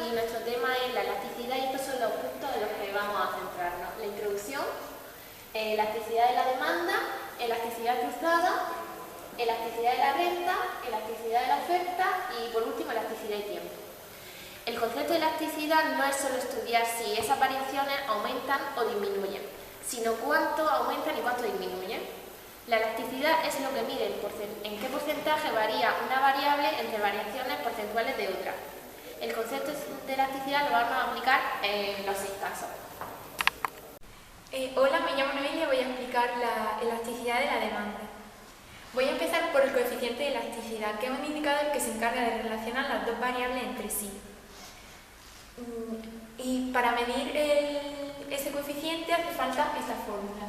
y nuestro tema es la elasticidad y estos son los puntos en los que vamos a centrarnos. La introducción, elasticidad de la demanda, elasticidad cruzada, elasticidad de la renta, elasticidad de la oferta y por último elasticidad y tiempo. El concepto de elasticidad no es solo estudiar si esas variaciones aumentan o disminuyen, sino cuánto aumentan y cuánto disminuyen. La elasticidad es lo que mide en qué porcentaje varía una variable entre variaciones porcentuales de otra. El concepto de elasticidad lo vamos a aplicar en los 6 casos. Hola, me llamo Noelia y voy a explicar la elasticidad de la demanda. Voy a empezar por el coeficiente de elasticidad, que es un indicador que se encarga de relacionar las dos variables entre sí. Y para medir ese coeficiente hace falta esta fórmula,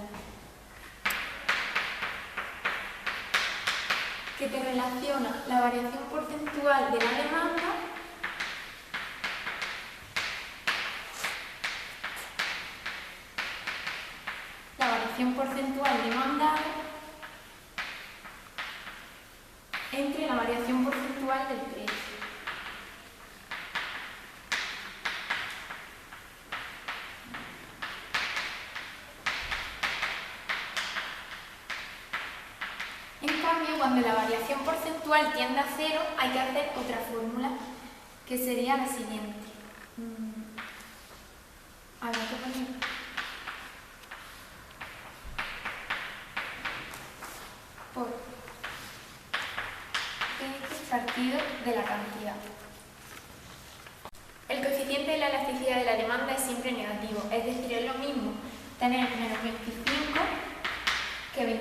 que te relaciona la variación porcentual de la demanda demandada entre la variación porcentual del precio. En cambio, cuando la variación porcentual tiende a 0, hay que hacer otra fórmula, que sería la siguiente. A ver, ¿qué poner? Por X partido de la cantidad. El coeficiente de la elasticidad de la demanda es siempre negativo, es decir, es lo mismo tener menos 25 que 0,25.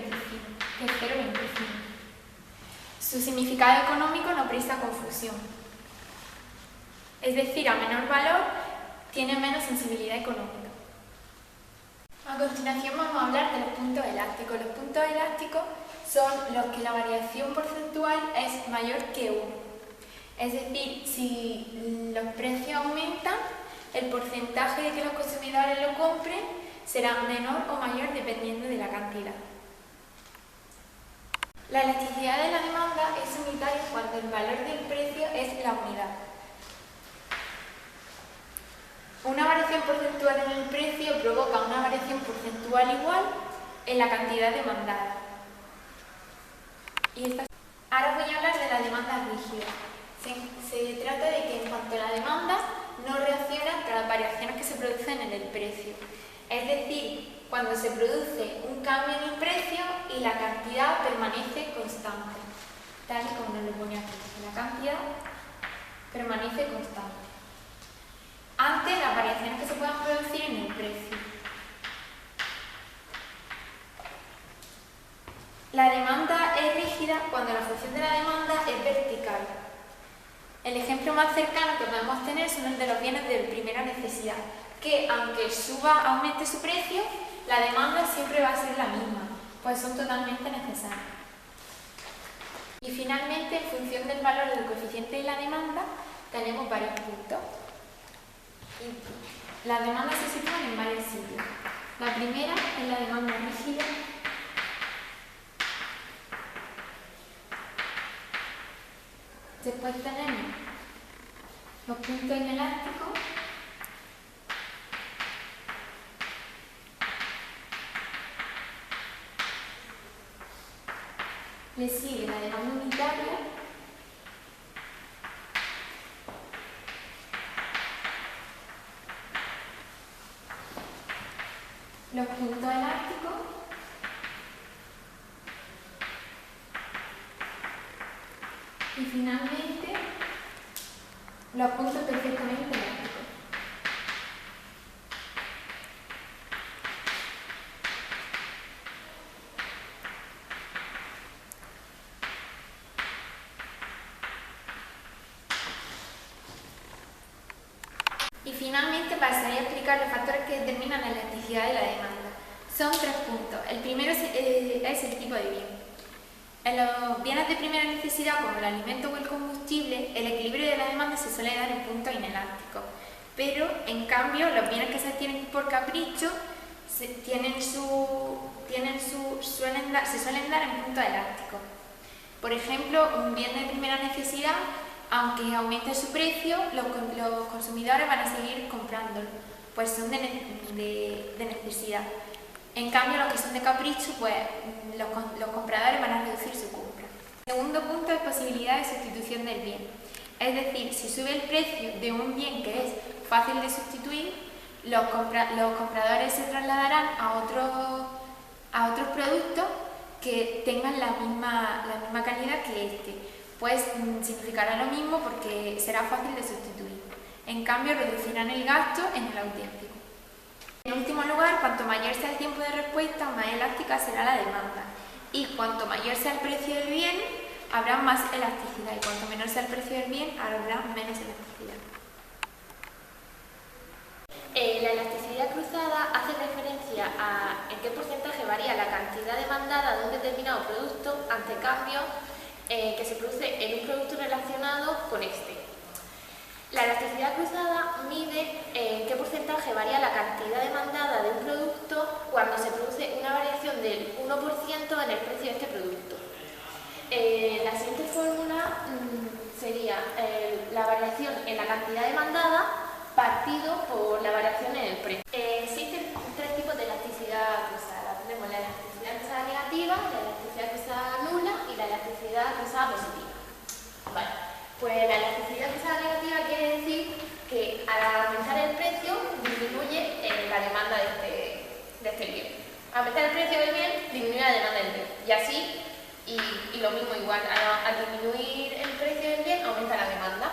Su significado económico no presta confusión. Es decir, a menor valor tiene menos sensibilidad económica. A continuación vamos a hablar de los puntos elásticos. Los puntos elásticos son los que la variación porcentual es mayor que 1. Es decir, si los precios aumentan, el porcentaje de que los consumidores lo compren será menor o mayor dependiendo de la cantidad. La elasticidad de la demanda es unitaria cuando el valor del precio es la unidad. Una variación porcentual en el precio provoca una variación porcentual igual en la cantidad demandada. Ahora voy a hablar de la demanda rígida. Se trata de que en cuanto a la demanda no reacciona ante las variaciones que se producen en el precio. Es decir, cuando se produce un cambio en el precio y la cantidad permanece constante, tal y como nos lo pone aquí. La cantidad permanece constante ante las variaciones que se puedan producir en el precio. La demanda es rígida cuando la función de la demanda es vertical. El ejemplo más cercano que podemos tener son el de los bienes de primera necesidad, que aunque aumente su precio, la demanda siempre va a ser la misma, pues son totalmente necesarios. Y finalmente, en función del valor del coeficiente de la demanda, tenemos varios puntos. Las demandas se sitúan en varios sitios. La primera es la demanda rígida. Después tenemos los puntos inelásticos. Le sigue la demanda unitaria. Los puntos elásticos. Y finalmente, los puntos perfectamente elásticos. Y finalmente pasaría a explicar los factores que determinan la elasticidad de la demanda. Son 3 puntos. El primero es el tipo de bien. En los bienes de primera necesidad, como el alimento o el combustible, el equilibrio de la demanda se suele dar en puntos inelásticos. Pero, en cambio, los bienes que se adquieren por capricho se suelen dar en puntos elásticos. Por ejemplo, un bien de primera necesidad Aunque aumente su precio, los consumidores van a seguir comprándolo, pues son de necesidad. En cambio, los que son de capricho, pues los compradores van a reducir su compra. El segundo punto es posibilidad de sustitución del bien. Es decir, si sube el precio de un bien que es fácil de sustituir, los compradores se trasladarán a otros productos que tengan la misma calidad que este. Pues significará lo mismo porque será fácil de sustituir. En cambio, reducirán el gasto en el auténtico. En último lugar, cuanto mayor sea el tiempo de respuesta, más elástica será la demanda. Y cuanto mayor sea el precio del bien, habrá más elasticidad. Y cuanto menor sea el precio del bien, habrá menos elasticidad. La elasticidad cruzada hace referencia a en qué porcentaje varía la cantidad demandada de un determinado producto ante cambios que se produce en un producto relacionado con este. La elasticidad cruzada mide en qué porcentaje varía la cantidad demandada de un producto cuando se produce una variación del 1% en el precio de este producto. La siguiente fórmula sería la variación en la cantidad demandada partido por la variación en el precio. Existen tres tipos de elasticidad cruzada. Tenemos la elasticidad cruzada negativa, la elasticidad cruzada nula y la elasticidad cruzada positiva. Vale. Pues la elasticidad cruzada negativa quiere decir que al aumentar el precio disminuye la demanda de este bien. Al aumentar el precio del bien disminuye la demanda del bien. Y así, y lo mismo igual, al disminuir el precio del bien aumenta la demanda.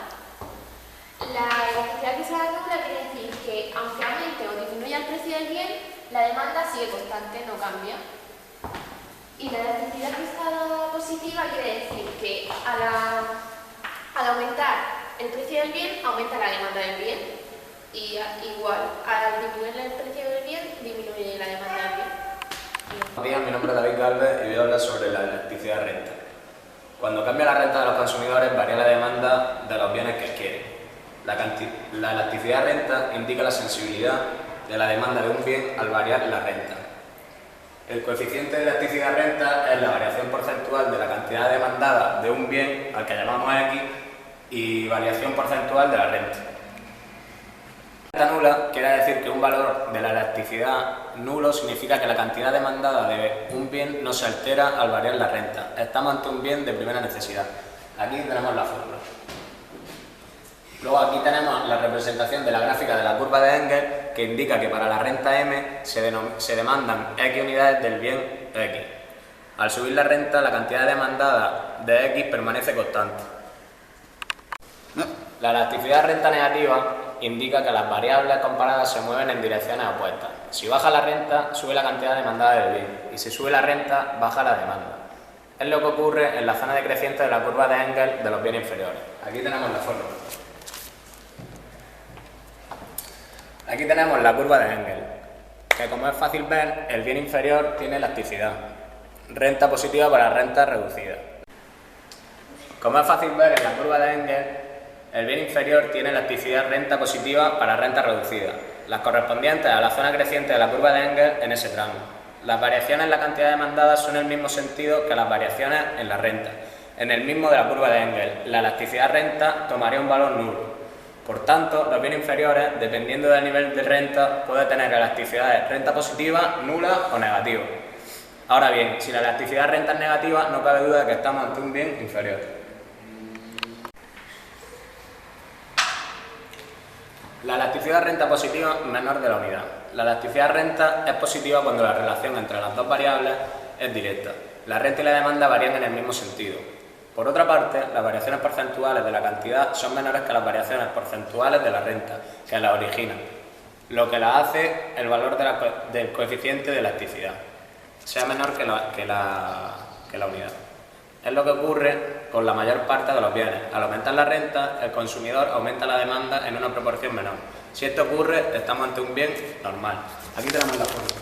La elasticidad cruzada nula quiere decir que aunque aumente o disminuya el precio del bien, la demanda sigue constante, no cambia. Y la elasticidad cruzada positiva quiere decir que al aumentar el precio del bien, aumenta la demanda del bien. Y igual, al disminuir el precio del bien, disminuye la demanda del bien. Buenos días, mi nombre es David Galvez y voy a hablar sobre la elasticidad de renta. Cuando cambia la renta de los consumidores, varía la demanda de los bienes que adquieren. La elasticidad de renta indica la sensibilidad de la demanda de un bien al variar la renta. El coeficiente de elasticidad de renta es la variación porcentual de la cantidad demandada de un bien al que llamamos X y variación porcentual de la renta. La renta nula quiere decir que un valor de la elasticidad nulo significa que la cantidad demandada de un bien no se altera al variar la renta. Estamos ante un bien de primera necesidad. Aquí tenemos la fórmula. Luego aquí tenemos la representación de la gráfica de la curva de Engel, que indica que para la renta M se demandan X unidades del bien X. Al subir la renta, la cantidad demandada de X permanece constante. La elasticidad de renta negativa indica que las variables comparadas se mueven en direcciones opuestas. Si baja la renta, sube la cantidad demandada del bien, y si sube la renta, baja la demanda. Es lo que ocurre en la zona decreciente de la curva de Engel de los bienes inferiores. Aquí tenemos la fórmula. Aquí tenemos la curva de Engel, que como es fácil ver, el bien inferior tiene elasticidad, renta positiva para renta reducida. Como es fácil ver en la curva de Engel, el bien inferior tiene elasticidad renta positiva para renta reducida, las correspondientes a la zona creciente de la curva de Engel en ese tramo. Las variaciones en la cantidad demandada son el mismo sentido que las variaciones en la renta. En el mismo de la curva de Engel, la elasticidad renta tomaría un valor nulo. Por tanto, los bienes inferiores, dependiendo del nivel de renta, pueden tener elasticidades renta positiva, nula o negativa. Ahora bien, si la elasticidad de renta es negativa, no cabe duda de que estamos ante un bien inferior. La elasticidad de renta positiva menor de la unidad. La elasticidad de renta es positiva cuando la relación entre las dos variables es directa. La renta y la demanda varían en el mismo sentido. Por otra parte, las variaciones porcentuales de la cantidad son menores que las variaciones porcentuales de la renta, que la originan, lo que la hace el valor del coeficiente de elasticidad sea menor que la unidad. Es lo que ocurre con la mayor parte de los bienes. Al aumentar la renta, el consumidor aumenta la demanda en una proporción menor. Si esto ocurre, estamos ante un bien normal. Aquí tenemos la fórmula.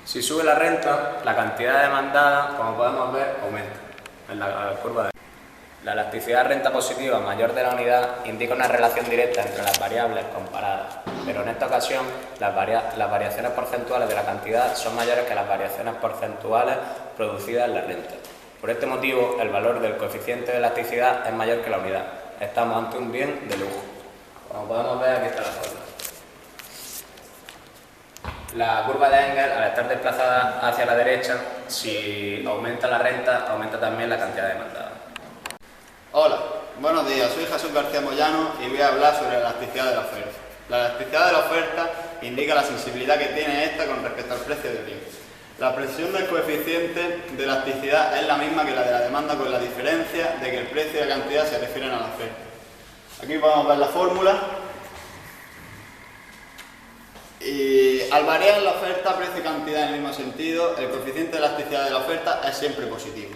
Si sube la renta, la cantidad demandada, como podemos ver, aumenta en la curva de... La elasticidad de renta positiva mayor de la unidad indica una relación directa entre las variables comparadas, pero en esta ocasión las variaciones porcentuales de la cantidad son mayores que las variaciones porcentuales producida en la renta. Por este motivo, el valor del coeficiente de elasticidad es mayor que la unidad. Estamos ante un bien de lujo. Como podemos ver, aquí está la fórmula. La curva de Engel, al estar desplazada hacia la derecha, si aumenta la renta, aumenta también la cantidad demandada. Hola, buenos días, soy Jesús García Moyano y voy a hablar sobre la elasticidad de la oferta. La elasticidad de la oferta indica la sensibilidad que tiene esta con respecto al precio del bien. La expresión del coeficiente de elasticidad es la misma que la de la demanda, con la diferencia de que el precio y la cantidad se refieren a la oferta. Aquí podemos ver la fórmula. Y al variar la oferta, precio y cantidad en el mismo sentido, el coeficiente de elasticidad de la oferta es siempre positivo.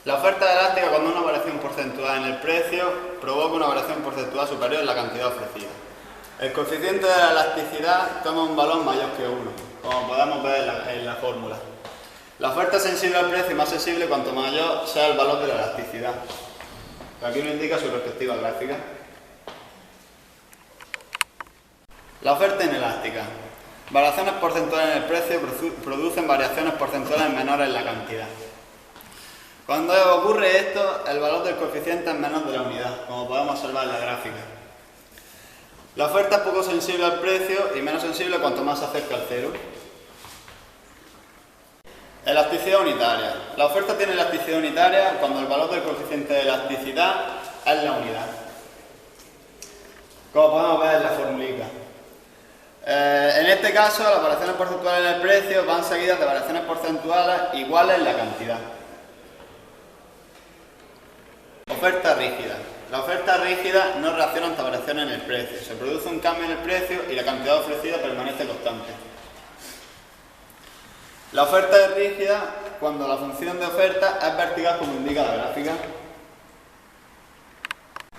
La oferta elástica, cuando una variación porcentual en el precio provoca una variación porcentual superior en la cantidad ofrecida. El coeficiente de la elasticidad toma un valor mayor que 1, como podemos ver en la fórmula. La oferta es sensible al precio y más sensible cuanto mayor sea el valor de la elasticidad. Aquí nos indica su respectiva gráfica. La oferta inelástica. Variaciones porcentuales en el precio producen variaciones porcentuales menores en la cantidad. Cuando ocurre esto, el valor del coeficiente es menor de la unidad, como podemos observar en la gráfica. La oferta es poco sensible al precio y menos sensible cuanto más se acerca al cero. Elasticidad unitaria. La oferta tiene elasticidad unitaria cuando el valor del coeficiente de elasticidad es la unidad. Como podemos ver en la formulita. En este caso, las variaciones porcentuales en el precio van seguidas de variaciones porcentuales iguales en la cantidad. Oferta rígida. La oferta rígida no reacciona ante variaciones en el precio. Se produce un cambio en el precio y la cantidad ofrecida permanece constante. La oferta es rígida cuando la función de oferta es vertical, como indica la gráfica.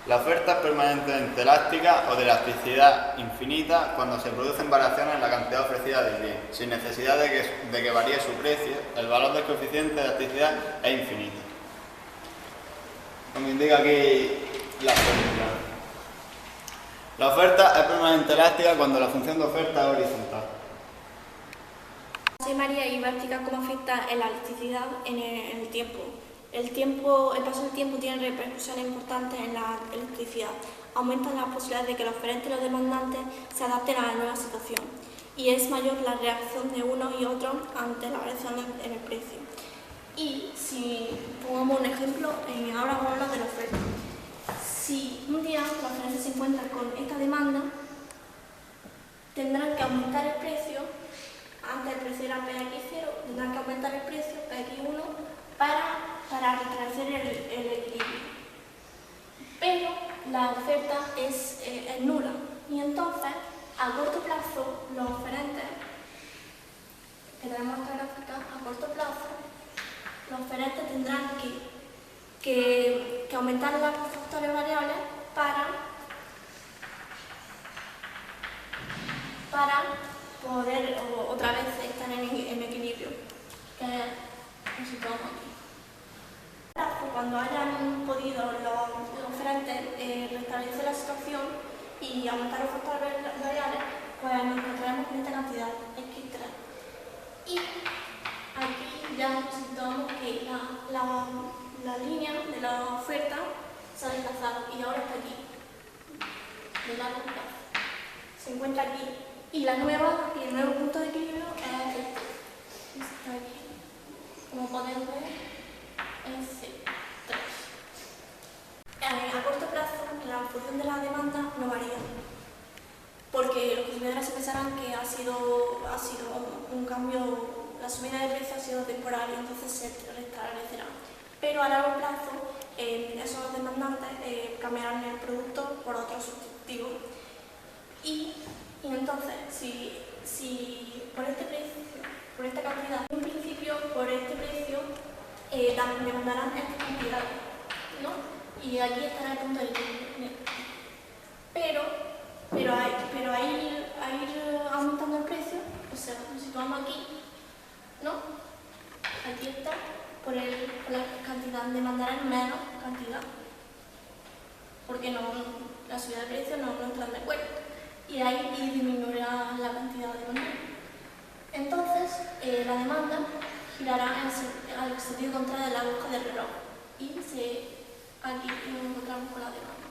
La oferta es permanentemente elástica o de elasticidad infinita cuando se producen variaciones en la cantidad ofrecida del bien, sin necesidad de que varíe su precio. El valor del coeficiente de elasticidad es infinito. Como indica aquí la fórmula. La oferta es permanente elástica cuando la función de oferta es horizontal. Soy María y voy a explicar cómo afecta la elasticidad en el tiempo. El paso del tiempo tiene repercusiones importantes en la elasticidad. Aumentan las posibilidades de que los oferentes y los demandantes se adapten a la nueva situación. Y es mayor la reacción de unos y otros ante la variación en el precio. Y si pongamos un ejemplo, ahora vamos a hablar de la oferta. Si un día los oferentes se encuentran con esta demanda, tendrán que aumentar el precio. Antes el precio era PX0, tendrán que aumentar el precio PX1 para restablecer el equilibrio. Pero la oferta es nula y entonces a corto plazo los oferentes, que tenemos esta gráfica, a corto plazo los oferentes tendrán que aumentar los factores variables para poder otra vez estar en equilibrio, que nos situamos aquí. Cuando hayan podido los oferentes restablecer la situación y aumentar los factores variables, pues nos encontraremos con esta cantidad, X3. Y aquí ya nos situamos que la línea de la oferta se ha desplazado y ahora está aquí, de largo plazo. Se encuentra aquí. Y el nuevo punto de equilibrio es este. Está aquí. Como podemos ver, es C3. A corto plazo, la función de la demanda no varía. Porque los consumidores se pensarán que ha sido un cambio, la subida de precio ha sido temporal y entonces se restablecerá. Pero a largo plazo, esos demandantes cambiarán el producto por otro sustitutivo. Y entonces, si por este precio, por esta cantidad, en un principio por este precio, demandarán esta cantidad, ¿no? Y aquí estará el punto de equilibrio. Pero a ir aumentando el precio, o sea, nos situamos aquí, ¿no? Aquí está, por la cantidad, demandarán menos cantidad, porque la subida de precio no entran de cuenta. Y ahí disminuirá la cantidad de demanda. Entonces, la demanda girará al sentido contrario de la aguja del reloj y aquí nos encontramos con la demanda.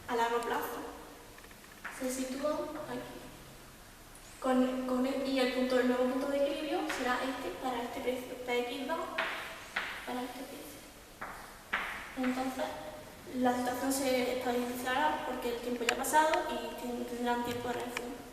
A largo plazo se sitúa aquí. Y el nuevo punto de equilibrio será este para este precio, Px2 para este precio. Entonces, la situación se estabilizará porque el tiempo ya ha pasado y tendrán tiempo de reacción.